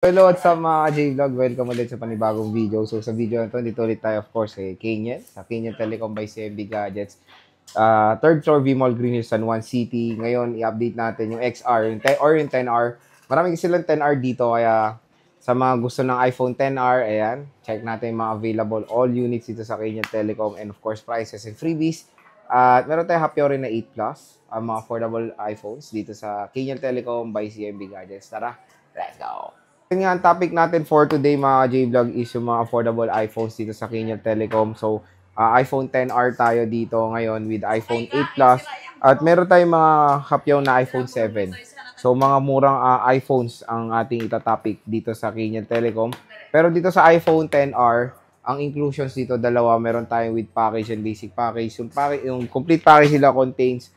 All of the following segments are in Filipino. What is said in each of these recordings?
Hello, what's up mga J-Vlog? Welcome ulit sa panibagong video. So sa video na to, dito ulit tayo of course kay Kenyan, sa Kenyan Telecom by CMB Gadgets. Third floor V-Mall Green Hills, San Juan City. Ngayon, i-update natin yung XR yung 10R. Maraming silang 10R dito kaya sa mga gusto ng iPhone 10R, ayan, check natin yung mga available all units dito sa Kenyan Telecom and of course prices and freebies. At meron tayong happy hour na 8 Plus, ang mga affordable iPhones dito sa Kenyan Telecom by CMB Gadgets. Tara, let's go! Yun nga, ang topic natin for today mga J-Vlog is yung mga affordable iPhones dito sa Kenyan Telecom. So, iPhone 10R tayo dito ngayon with iPhone 8 Plus. At meron tayong mga hapyaw na iPhone 7. So, mga murang iPhones ang ating itatopic dito sa Kenyan Telecom. Pero dito sa iPhone 10R, ang inclusions dito dalawa. Meron tayong with package and basic package. Yung complete package nila contains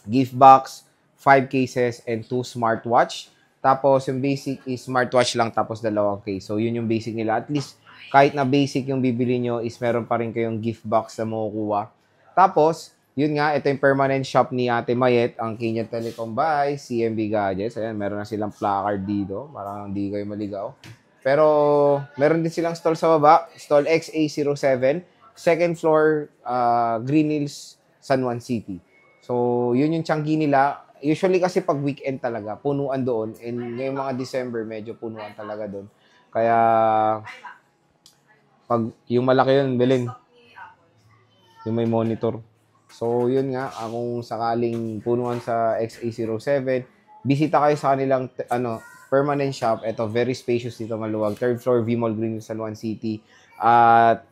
gift box, 5 cases, and 2 smartwatch. Tapos, yung basic is smartwatch lang tapos dalawang case. So, yun yung basic nila. At least, kahit na basic yung bibili nyo is meron pa rin kayong gift box na makukuha. Tapos, yun nga, ito yung permanent shop ni Ate Mayet, ang Kenyan Telecom by CMB Gadgets. Ayan, meron na silang placard dito. Parang hindi kayo maligaw. Pero, meron din silang stall sa baba. Stall XA07, second floor, Green Hills, San Juan City. So, yun yung tiyanggi nila. Usually kasi pag weekend talaga, punuan doon. And ngayong mga December, medyo punuan talaga doon. Kaya, pag yung malaki yun, bilhin. Yung may monitor. So, yun nga, kung sakaling punuan sa XA07, bisita kayo sa kanilang permanent shop. Ito, very spacious dito, maluwag. Third floor, V-Mall Green, San Juan City. At,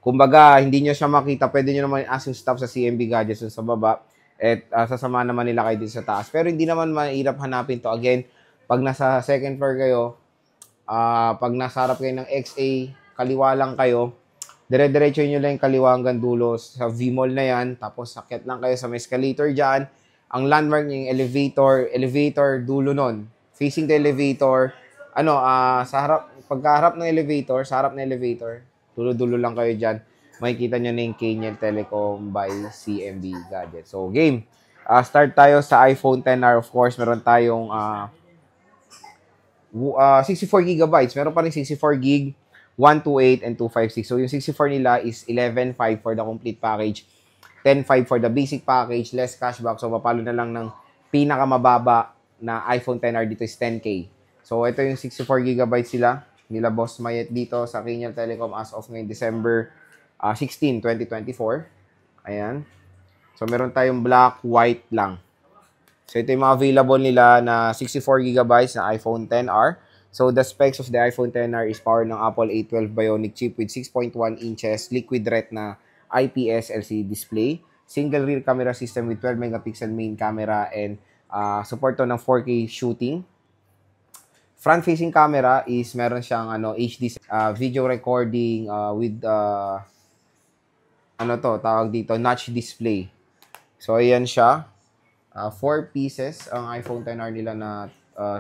kumbaga, hindi nyo siya makita. Pwede nyo naman ask yung staff sa CMB Gadgets sa baba. At sasama naman nila kayo dito sa taas. Pero hindi naman mahirap hanapin to. Again, pag nasa second floor kayo, pag nasa harap kayo ng XA, kaliwa lang kayo, dire-diretso nyo lang yung kaliwa hanggang dulo sa V-Mall na yan. Tapos sakit lang kayo sa may escalator dyan. Ang landmark yung elevator dulo nun. Facing the elevator, sa harap, pagkaharap ng elevator, sa harap ng elevator, dulo-dulo lang kayo dyan. Makikita nyo na yung Kenyan Telecom by CMB Gadgets. So, game. Start tayo sa iPhone 10R. Of course, meron tayong 64 gigabytes. Meron pa rin 64 gig, 128 and 256. So, yung 64 nila is 11.5 for the complete package, 10.5 for the basic package, less cashback. So, papalo na lang ng pinakamababa na iPhone 10R dito is 10K. So, ito yung 64 gigabytes nila Boss Mayet dito sa Kenyan Telecom as of ngayon December 16, 2024. Ayan. So, meron tayong black, white lang. So, ito yung mga available nila na 64 gigabytes na iPhone 10R. So, the specs of the iPhone 10R is powered ng Apple A12 Bionic chip with 6.1 inches liquid retina IPS LCD display. Single rear camera system with 12 megapixel main camera and support to ng 4K shooting. Front-facing camera is meron siyang HD video recording with tawag dito, notch display. So, ayan siya. 4 pieces ang iPhone 10R nila na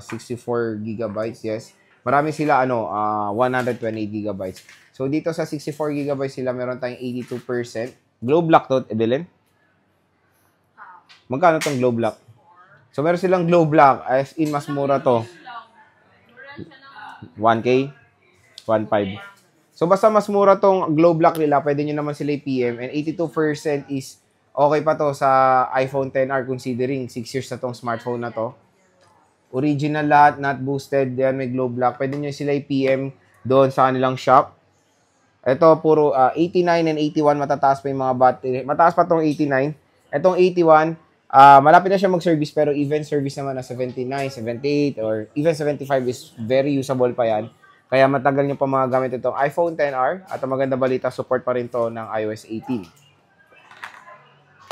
64 gigabytes, yes. Marami sila, 128 gigabytes. So, dito sa 64 gigabytes sila, meron tayong 82%. Globe lock to, Evelyn? Magkano tong globe lock? So, meron silang globe lock. As in, mas mura to. 1K? 1.5. So, basta mas mura tong globe lock nila, pwede nyo naman sila i-PM. And 82% is okay pa to sa iPhone 10R considering 6 years na tong smartphone na to. Original lahat, not boosted. Yan, may globe lock. Pwede nyo sila i-PM doon sa kanilang shop. Ito, puro 89 and 81. Matataas pa yung mga battery. Mataas pa tong 89. Itong 81, malapit na siya mag-service pero even service naman na 79, 78, or even 75 is very usable pa yan. Kaya matagal nyo pa magagamit itong iPhone 10R at ang maganda balita, support pa rin to ng iOS 18.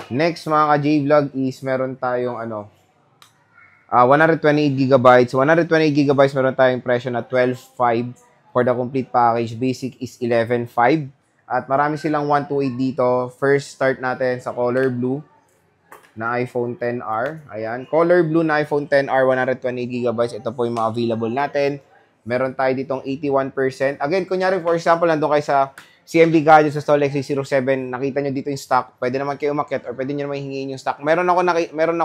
Next mga ka-J-Vlog is meron tayong 128 gigabytes. 128 gigabytes meron tayong presyo na 12.5 for the complete package. Basic is 11.5. At marami silang 128 dito. First start natin sa color blue na iPhone 10R. Ayan. Color blue na iPhone 10R, 128 gigabytes. Ito po yung mga available natin. Meron tayo ditong 81%. Again, kunyari, for example, nandun kayo sa CMB Gadgets sa Stall XA07, nakita nyo dito yung stock. Pwede naman kayo umakyat or pwede nyo naman hingin yung stock. Meron ako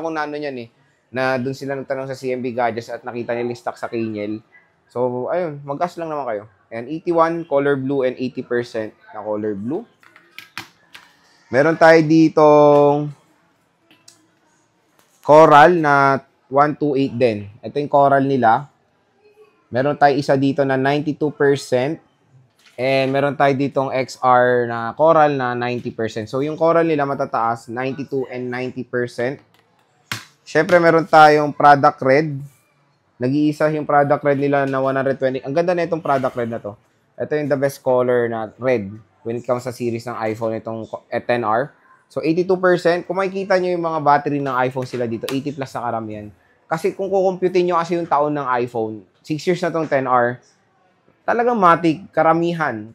na ano yan eh. na doon sila nagtanong sa CMB Gadgets at nakita nila yung stock sa Kaniel. So, ayun, mag-gas lang naman kayo. And 81 color blue and 80% na color blue. Meron tayo ditong coral na 128 din. Ito yung coral nila. Meron tayo isa dito na 92%. And meron tayo ditong XR na coral na 90%. So, yung coral nila matataas, 92 and 90%. Syempre, meron tayong product red. Nag-iisa yung product red nila na 120. Ang ganda na itong product red na to. Ito yung the best color na red when it comes sa series ng iPhone, itong XR. So, 82%. Kung makikita nyo yung mga battery ng iPhone sila dito, 80 plus na karamihan. Kasi kung kukumputin nyo kasi yung taon ng iPhone, 6 years na itong XR, talagang matik, karamihan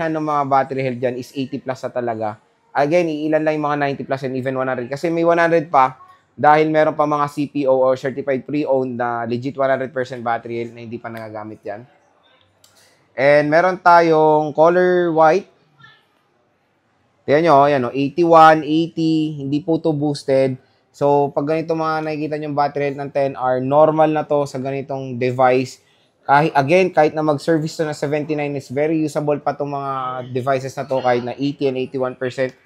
ng mga battery health dyan is 80 plus na talaga. Again, iilan lang yung mga 90 plus and even 100. Kasi may 100 pa, dahil meron pa mga CPO or Certified Pre-Owned na legit 100% battery health na hindi pa nagagamit yan. And meron tayong color white. Tignan nyo, yan, 81, 80, hindi po to boosted. So, pag ganito mga nakikita nyo yung battery health ng XR, normal na to sa ganitong device. Kahit na mag-service to na 79, is very usable pa itong mga devices na to kahit na 80 and 81%.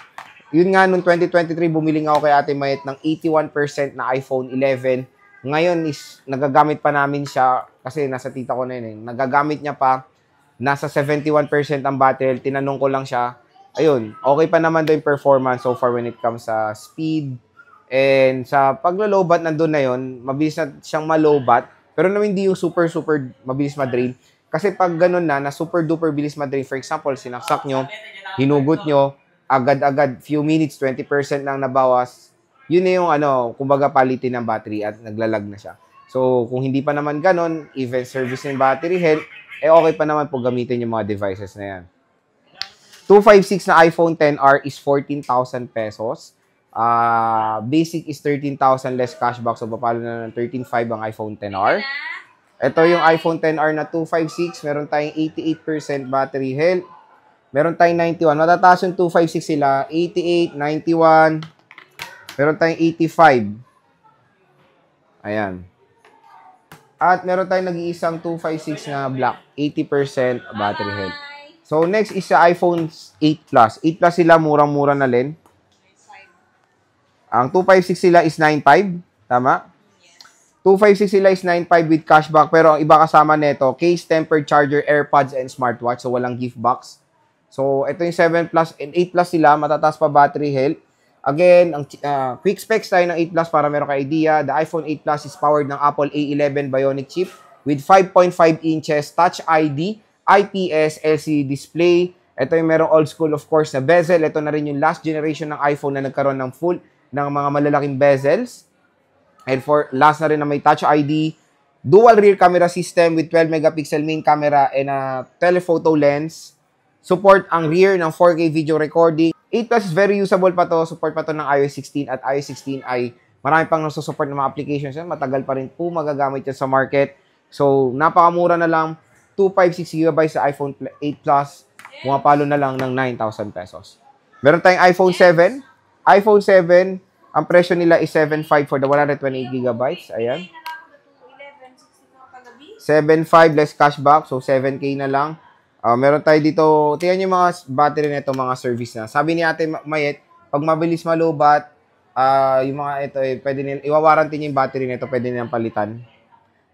Yun nga, noong 2023, bumili nga ako kay Ate Mayet ng 81% na iPhone 11. Ngayon is, nagagamit pa namin siya, kasi nasa tita ko na yun eh. Nagagamit niya pa, nasa 71% ang battery. Tinanong ko lang siya, ayun, okay pa naman doon yung performance so far when it comes sa speed. And sa paglo-lowbat nandun na yun, mabilis na siyang malobat, pero naman hindi yung super mabilis ma-drain. Kasi pag ganun na super duper bilis ma-drain, for example, sinaksak nyo, hinugot nyo, agad-agad, few minutes, 20% lang nabawas, yun na yung kumbaga palitin ng battery at naglalag na siya. So, kung hindi pa naman ganun, even service ng battery health, okay pa naman po gamitin yung mga devices na yan. 256 na iPhone XR is 14,000 pesos. Basic is 13,000 less cashback. So, papalo na ng 13,500 ang iPhone XR. Ito yung iPhone XR na 256. Meron tayong 88% battery health. Meron tayong 91. Matataas yung 256 sila. 88, 91. Meron tayong 85. Ayan. At meron tayong nag-iisang 256 na black. 80% battery health. So, next is sa iPhone 8 Plus. 8 Plus sila, murang-mura na rin. Ang 256 sila is 95. Tama? 256 sila is 95 with cashback. Pero ang iba kasama nito, case, tempered charger, AirPods, and smartwatch. So, walang gift box. So, ito yung 7 Plus and 8 Plus sila. Matataas pa battery health. Again, ang quick specs tayo ng 8 Plus para meron ka idea. The iPhone 8 Plus is powered ng Apple A11 Bionic chip with 5.5 inches Touch ID, IPS LCD display. Ito yung merong old school, of course, na bezel. Ito na rin yung last generation ng iPhone na nagkaroon ng full ng mga malalaking bezels. And for last na rin na may Touch ID, dual rear camera system with 12 megapixel main camera and a telephoto lens. Support ang rear ng 4K video recording. 8 Plus is very usable pa to. Support pa to ng iOS 16 at iOS 16 ay marami pang nasusupport ng mga applications yan. Matagal pa rin po magagamit yan sa market. So, napakamura na lang. 256GB sa iPhone 8 Plus. Pumapalo na lang ng 9,000 pesos. Meron tayong iPhone 7. iPhone 7, ang presyo nila is 7,500 for the 128GB. Ayan. 7,500 less cashback. So, 7K na lang. Meron tayo dito, tingnan yung mga battery nito, mga service na. Sabi ni Ate Mayet, pag mabilis malobat, yung mga ito, pwede nila, iwawarranty niya yung battery nito, pwede nilang palitan.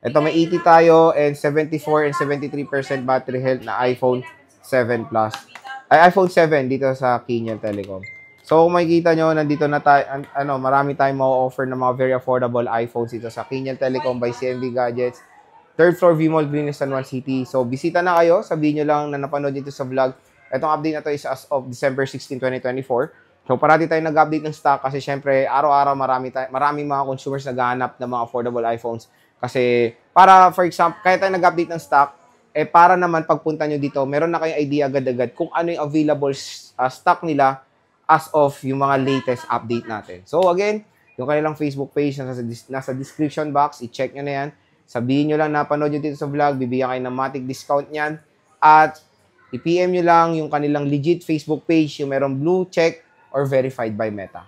Ito, may 80 tayo and 74 and 73% battery health na iPhone 7 Plus. Ay, iPhone 7 dito sa Kaniel Telecom. So, kung makikita nyo, nandito na tayo, marami tayong ma-offer ng mga very affordable iPhones dito sa Kaniel Telecom by CMB Gadgets. Third floor, V-Mall, Green San Juan City. So, bisita na kayo. Sabihin nyo lang na napanood dito sa vlog. Itong update na to is as of December 16, 2024. So, parati tayo nag-update ng stock kasi syempre, araw-araw maraming mga consumers naghahanap ng mga affordable iPhones. Kasi, para, for example, kaya tayo nag-update ng stock, para naman pagpunta nyo dito, meron na kayong idea agad-agad kung ano yung available stock nila as of yung mga latest update natin. So, again, yung kanilang Facebook page nasa description box, i-check nyo na yan. Sabihin nyo lang na napanood nyo dito sa vlog, bibigyan kayo ng matic discount niyan. At i-PM nyo lang yung kanilang legit Facebook page, yung merong blue check or verified by Meta.